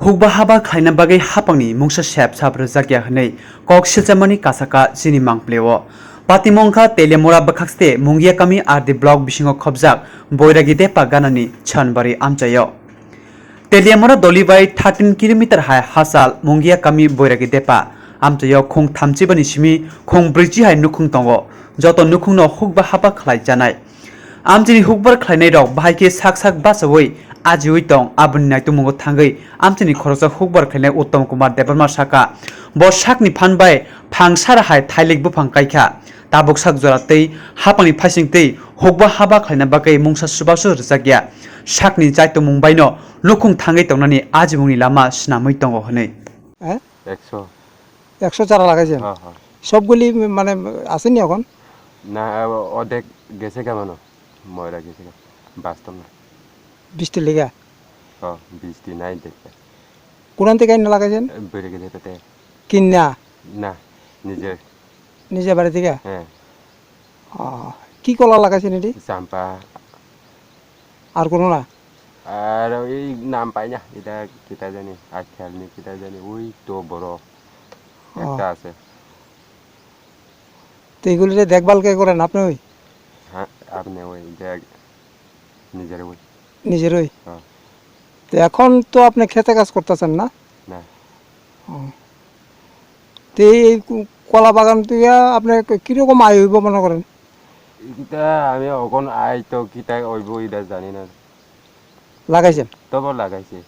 Hugba haba khaina bagai hapangni mungsa sep sabra zakya hanei kok silchamani kasaka chini mangplewo patimongkha telemora bakhakste mungia kami ardi block bisingo khobjak boiragi depa ganani chanbari amchayo telemora dolibai 13 km hai hasal mungia kami boiragi depa amchayo khong thamchibani simi khong briji hai nukhung tongo joto nukhungno hugba haba khlai janai amchini hugbar khlainai rok bahaike sak basawoi आजिउइ दं आबुनि नायतुमुंगो थांगै आमथिनि खरसा हुकबार खायनाय उत्तम कुमार देबरमा साका ब साकनि फानबाय फांसार हाय थाइलेक बुफां कायखा Tabuk साक जरातै हापांनि फासिंतै हुकबा हाबा खायना बागै मुंसा सुबासु रजागिया साकनि जायतुमुं बायनो लुखुं थांगै तंनानि आजिमुंनि लामा सिनामै दङ हनै 100 চারা লাগাইছেন সবগুলি মানে আসেনি এখন না অর্ধেক গেছে কেমন ময়রা গেছে বাস্তব না 20টি লেগা 20টি নাই দেখতে কোন থেকে কিনে লাগাইছেন বেড়ে গেছে তাতে কিনা না নিজে বাড়ি থেকে হ্যাঁ কি কলা লাগাইছেন এটি চাম্পা আর কোন না আর ওই নাম পাই না এটা কিটা জানি আর খেলনি কিটা জানি ওই তো বড় একটা আছে তো এগুলিতে দেখভাল কে করেন আপনি ওই হ্যাঁ আপনি ওই দেখ নিজেরই তো এখন তো আপনি খেতে কাজ করতেছেন না না তো এই কলা বাগান থেকে আপনি কিরকম আয় হইব মনে করেন এটা আমি অকন আয় তো কিটা হইব এটা জানি না লাগাইছেন তবে লাগাইছে